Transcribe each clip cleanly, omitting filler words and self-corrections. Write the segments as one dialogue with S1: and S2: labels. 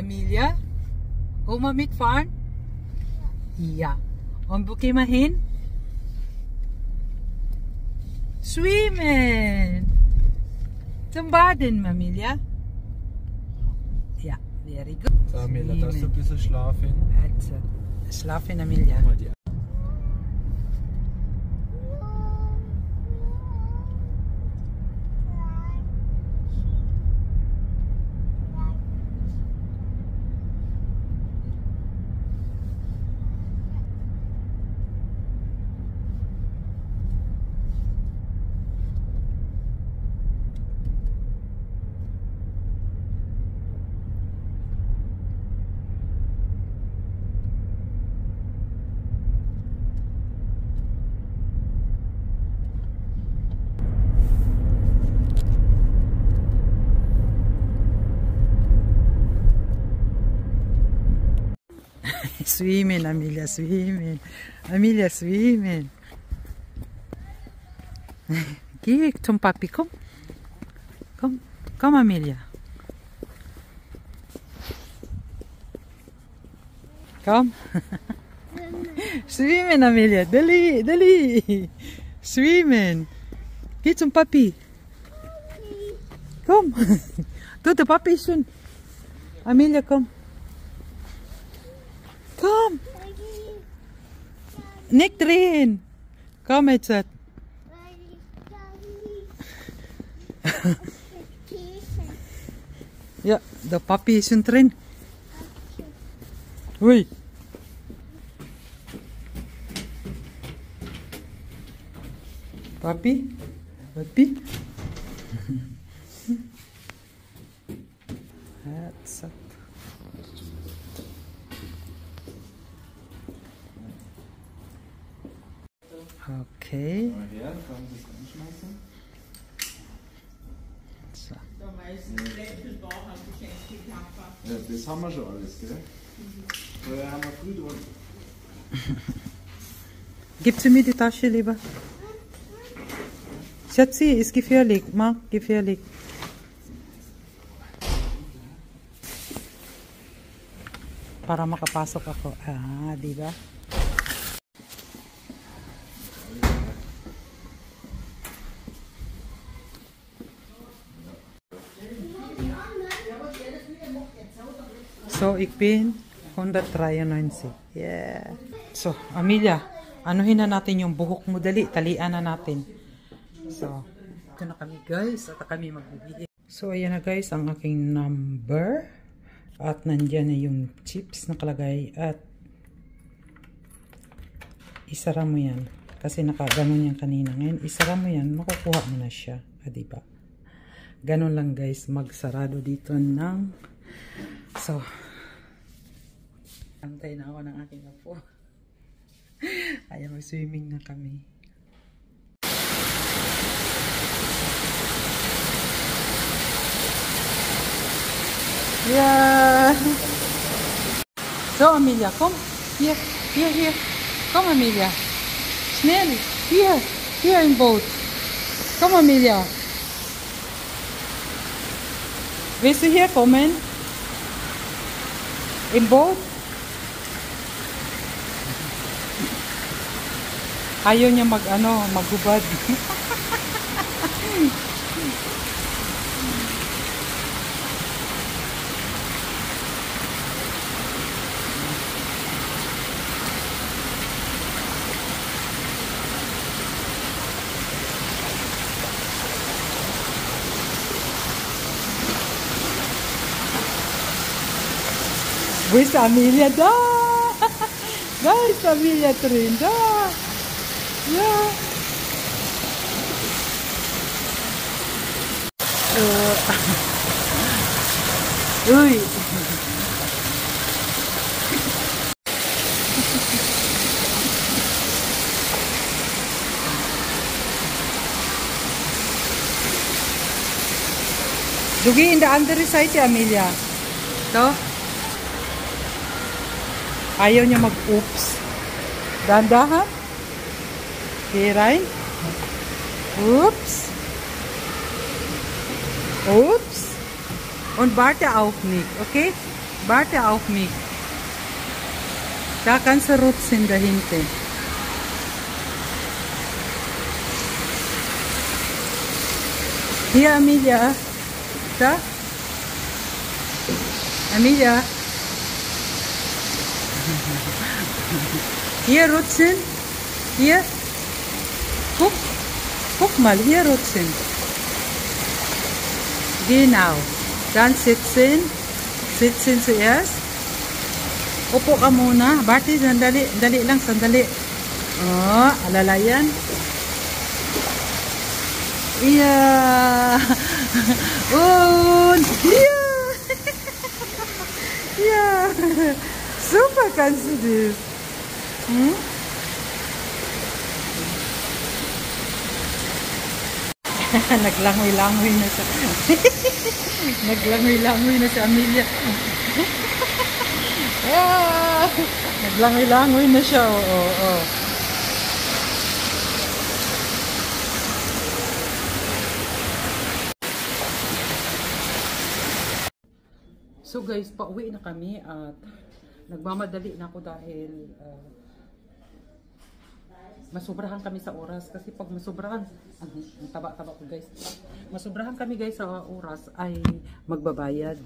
S1: Amelia? Oma mitfahren? Ja. Und wo gehen wir hin? Schwimmen! Zum Baden, Amelia? Ja, very good.
S2: So, Amelia, darfst du ein bisschen schlafen?
S1: Also, schlafen, Amelia.
S2: Mal die
S1: Swimming, Amelia, swimming. Amelia, swimming. Geh zum Papi, komm. Komm, komm, Amelia. Komm. Swimming, Amelia. Dali, dali. Swimming. Geh zum Papi. Komm. Du, der Papi ist schon. Amelia, komm. Komm! Nicht drehen! Komm jetzt! Ja, der Papi ist schon drin. Ui! Papi? Papi? Jetzt. Okay.
S2: Mal her, kann ich das anschmeißen?
S1: So.
S2: Ja, das haben wir schon alles, gell? Vorher haben wir früh dran.
S1: Gib sie mir die Tasche lieber. Schatzi, ist gefährlich. Ma, gefährlich. Para makapasok ako. Ah, di ba? So, ik ben 193. Yeah. So, Amelia, anuhin na natin yung buhok mo. Dali, talian na natin. So, ito na kami guys. At kami magbibigay. So, ayan na guys, ang aking number. At nandyan na yung chips nakalagay. At isara mo yan. Kasi nakaganon yan kanina. Ngayon, isara mo yan. Makukuha mo na siya. Diba? Ganon lang guys, magsarado dito ng... So, antay na ako ng aking apo. Ayaw, mag-swimming na kami. Yeah! So, Amelia, komm. Hier, hier, hier. Komm, Amelia. Schnell. Hier, hier im Boot. Komm, Amelia. Willst du hier kommen? Im Boot? Ayaw niya maghubad. Wo ist Amelia? Da! Da ist Amelia drin, da! Ja! Ui! Du geh in der andere Seite, Amelia. Da. Ayaw niya mag-oops. Dahan-dahan. Geh rein. Oops. Oops. Und warte auf mich, okay? Warte auf mich. Da ganze Rutsch sind dahinter. Hier, Amelia. Da. Amelia. Hier rutschen. Hier. Guck. Guck mal, hier rutschen. Genau. Dann sitzen. Sitzen zuerst. Upo ka muna. Bati, sandali. Dali lang, sandali. Oh, alala yan. Iya. Und ja. Ja. Super kannst du das. Hm? Naglangoy-langoy na siya. Naglangoy-langoy na si Amelia. Ah, naglangoy-langoy na siya. Oo. So guys, pauwi na kami at nagmamadali na ako dahil masobrahan kami sa oras. Kasi pag masobrahan, ang taba-taba ko guys. Masobrahan kami guys sa oras ay magbabayad.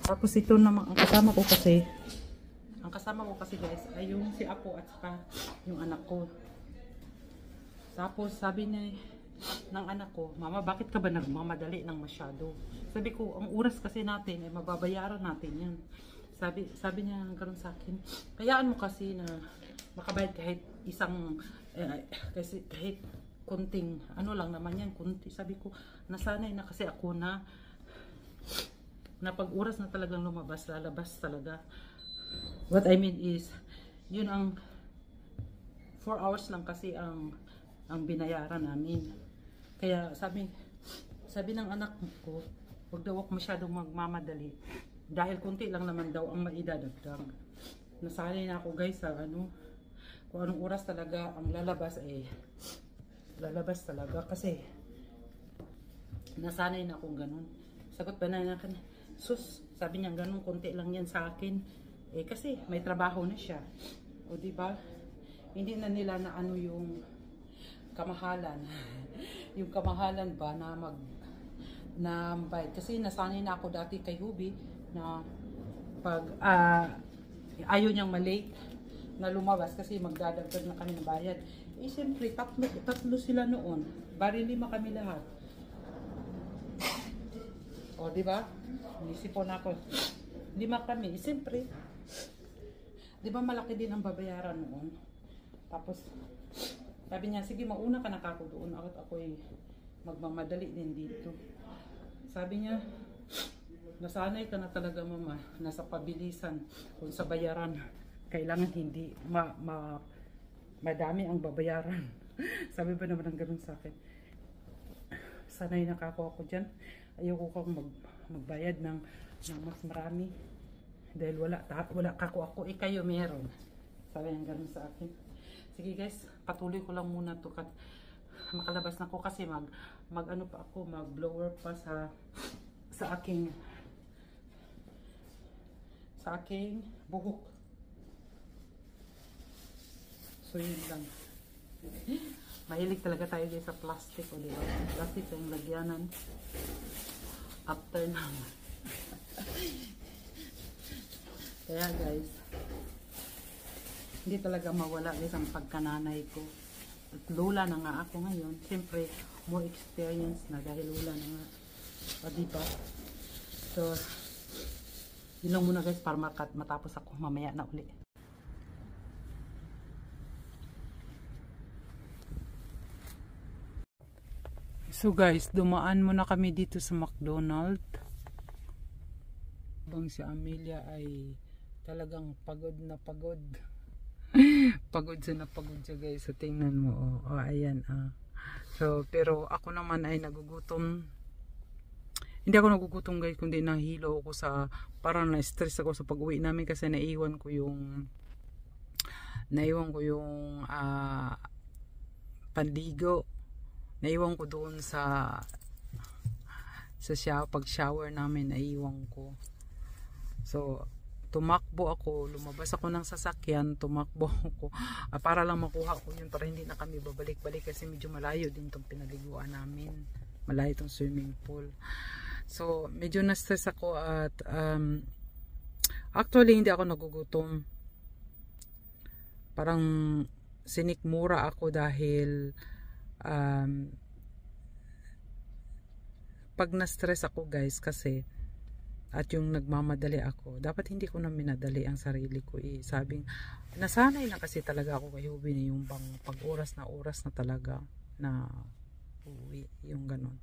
S1: Tapos ito naman, ang kasama ko kasi guys ay yung si Apo at saka yung anak ko. Tapos sabi ng anak ko, Mama, bakit ka ba nagmamadali ng masyado? Sabi ko, ang oras kasi natin ay mababayaran natin yan. Sabi niya gano'n sa akin, kayaan mo kasi na makabayad kahit isang, kasi kahit kunting, ano lang naman yan, kunti. Sabi ko, nasanay na kasi ako na pag oras na talagang lumabas, lalabas talaga. What I mean is, yun ang 4 hours lang kasi ang binayaran namin. Kaya sabi ng anak ko, wag daw ako masyadong magmamadali. Dahil kunti lang naman daw ang maidadagdag. Nasanay na ako guys sa kung anong oras talaga ang lalabas lalabas talaga kasi nasanay na akong ganun. Sagot ba na natin, sus, sabi niya ganun, kunti lang yan sa akin. Kasi may trabaho na siya. O diba? Hindi na nila na yung kamahalan. Yung kamahalan ba na bayad. Kasi nasanay na ako dati kay Hubi na pag ayaw niyang malate na lumabas kasi magdadagdag na kami ng bayad. Siyempre, tatlo sila noon. Bari 5 kami lahat. O, diba? Nisipon ako. 5 kami. Siyempre, diba malaki din ang babayaran noon? Tapos, sabi niya, sige, mauna ka na kako doon. Ako'y magmamadali din dito. Sabi niya, nasanay ka na talaga, Mama. Nasa pabilisan. Kung sa bayaran, kailangan hindi madami ang babayaran. Sabi ba naman ang ganun sa akin? Sanay na kako ako dyan. Ayoko kang magbayad ng mas marami. Dahil wala kako ako. Kayo meron. Sabi ng ganun sa akin. Sige guys, patuloy ko lang muna to kat makalabas na ko kasi mag blower pa sa aking buhok. So yun lang. Mahilig talaga tayo guys sa plastic, o diba? Plastic yung lagyanan. After naman. Kaya guys, hindi talaga mawala guys ang pagkananay ko. At lula na nga ako ngayon. Siyempre, more experience na dahil lula na nga. O diba? So, yun lang muna guys para matapos ako mamaya na uli. So guys, dumaan muna kami dito sa McDonald's. Bang si Amelia ay talagang pagod na pagod. Pagod siya guys. So tingnan mo. Ayan. So pero ako naman ay nagugutom. Hindi ako nagugutom guys, kundi nahilo ako sa parang na-stress ako sa pag-uwi namin kasi naiwan ko yung pandigo. Naiwan ko doon sa pag-shower namin, naiwan ko. So tumakbo ako, lumabas ako ng sasakyan, tumakbo ako para lang makuha ko yun, para hindi na kami babalik-balik kasi medyo malayo din tong pinaliguan namin, malayo tong swimming pool. So medyo na-stress ako at actually hindi ako nagugutom, parang sinikmura ako dahil pag na-stress ako guys kasi at yung nagmamadali ako, dapat hindi ko na minadali ang sarili ko. Sabing, nasanay na kasi talaga ako kay Hubby na yung bang pag oras na talaga na uwi, yung ganun.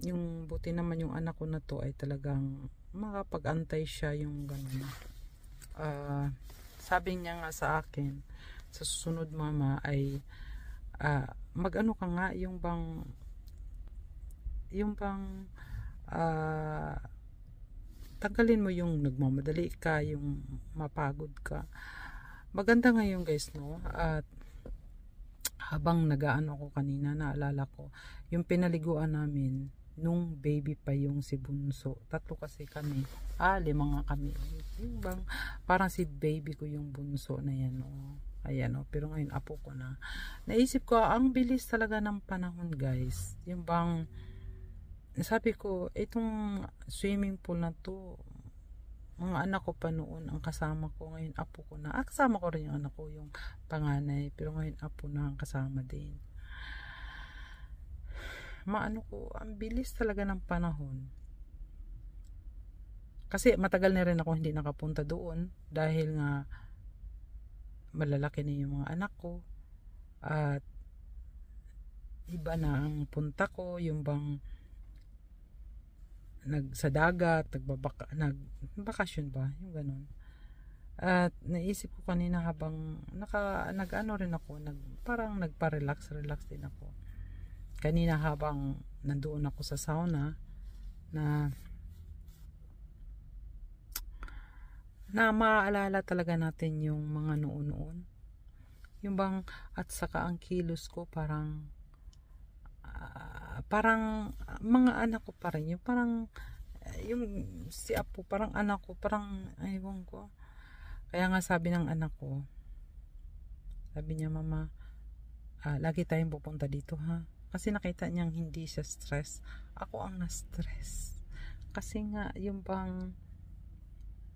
S1: Yung buti naman yung anak ko na to ay talagang makapag-antay siya, yung ganun. Sabi niya nga sa akin, sa susunod mama ay mag-ano ka nga, yung bang tanggalin mo yung nagmamadali ka, yung mapagod ka. Maganda ngayon guys, no? At habang nagaano ko kanina, naalala ko yung pinaliguan namin nung baby pa yung si Bunso. 3 kasi kami, 5 nga kami. Yung bang parang si baby ko yung Bunso na yan, no? Ayan, no? Pero ngayon apo ko na. Naisip ko, ang bilis talaga ng panahon guys. Yung bang sabi ko, itong swimming pool na to, mga anak ko pa noon ang kasama ko, ngayon apo ko na. Kasama ko rin yung anak ko, yung panganay, pero ngayon apo na ang kasama din. Maano ko, ang bilis talaga ng panahon. Kasi matagal na rin ako hindi nakapunta doon dahil nga malalaki na yung mga anak ko at iba na ang punta ko, yung bang sa dagat, nagbakasyon ba, yung ganun. At naisip ko kanina habang nag-ano rin ako, parang nagpa-relax din ako. Kanina habang nandoon ako sa sauna na maaalala talaga natin yung mga noon. Yung bang at saka ang kilos ko parang mga anak ko pa rin, yung parang yung si apo, parang anak ko, parang aywan ko. Kaya nga sabi ng anak ko, sabi niya, mama, lagi tayong pupunta dito ha, kasi nakita niyang hindi siya stress, ako ang na-stress kasi nga yung bang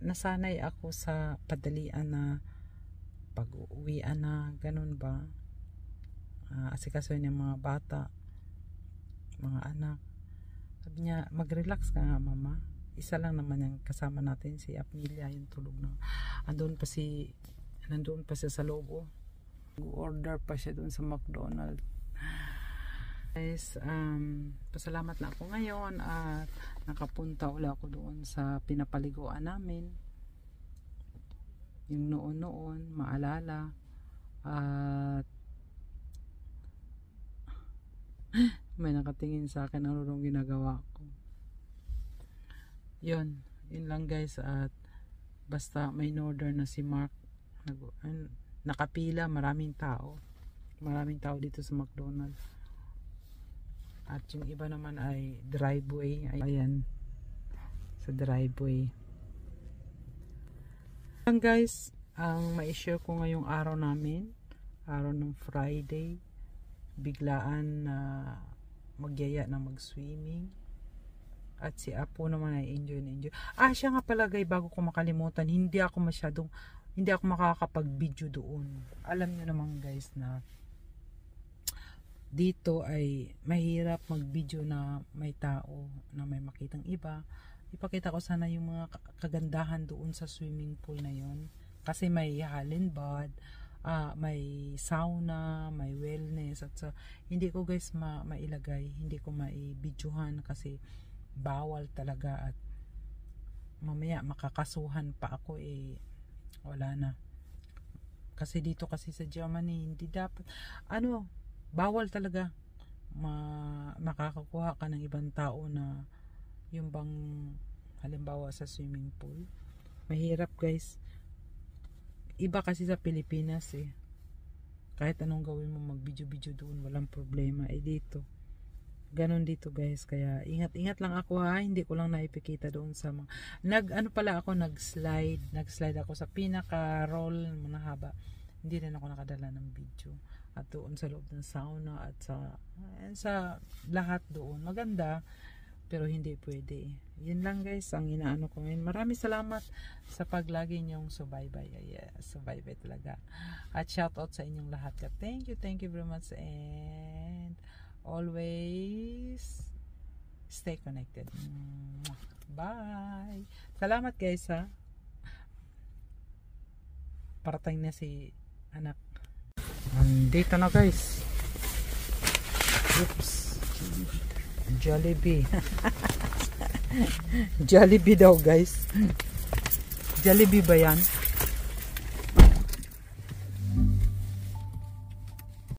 S1: nasanay ako sa padalian na pag-uwian na ganun ba, asikaso yung mga bata, mga anak. Sabi niya, mag-relax ka nga mama, isa lang naman yung kasama natin, si Apmelia, yung tulog na nandoon pa siya sa loob. Order pa siya doon sa McDonald's. Guys, pasalamat na ako ngayon at nakapunta ulit ako doon sa pinapaliguan namin, yung noon maalala. At may nakatingin sa akin, ano nung ginagawa ko. Yun lang guys. At basta may order na si Mark, nakapila, maraming tao dito sa McDonald's. At yung iba naman ay driveway, ayan, sa driveway lang guys. Ang mai-share ko ngayong araw namin, araw ng Friday, biglaan na magyaya na mag-swimming. At si Apo naman ay enjoy. Siya nga pala guys, bago ko makalimutan, hindi ako makakapag-video doon. Alam niyo naman guys na dito ay mahirap mag-video na may tao, na may makitang iba. Ipakita ko sana yung mga kagandahan doon sa swimming pool na yon. Kasi may hallenbad, may sauna, may wellness, at hindi ko guys mailagay, hindi ko maibidyohan kasi bawal talaga, at mamaya makakasuhan pa ako, wala na. Kasi dito kasi sa Germany, hindi dapat, bawal talaga makakakuha ka ng ibang tao na yung bang halimbawa sa swimming pool. Mahirap guys. Iba kasi sa Pilipinas kahit anong gawin mo, mag-video doon, walang problema. Dito Ganon dito guys, kaya ingat-ingat lang ako ha, hindi ko lang naipikita doon sa mga nag-slide ako sa pinaka roll na haba. Hindi rin ako nakadala ng video at doon sa loob ng sauna at sa lahat doon maganda, pero hindi pwede. Yun lang guys ang inaano ko ngayon. Maraming salamat sa paglagi nyong subaybay. Subaybay talaga, at shout out sa inyong lahat. Thank you very much, and always stay connected. Bye. Salamat guys ha. Parating na si anak. Andito na guys. Oops. Jollibee. Jollibee daw guys. Jollibee ba yan?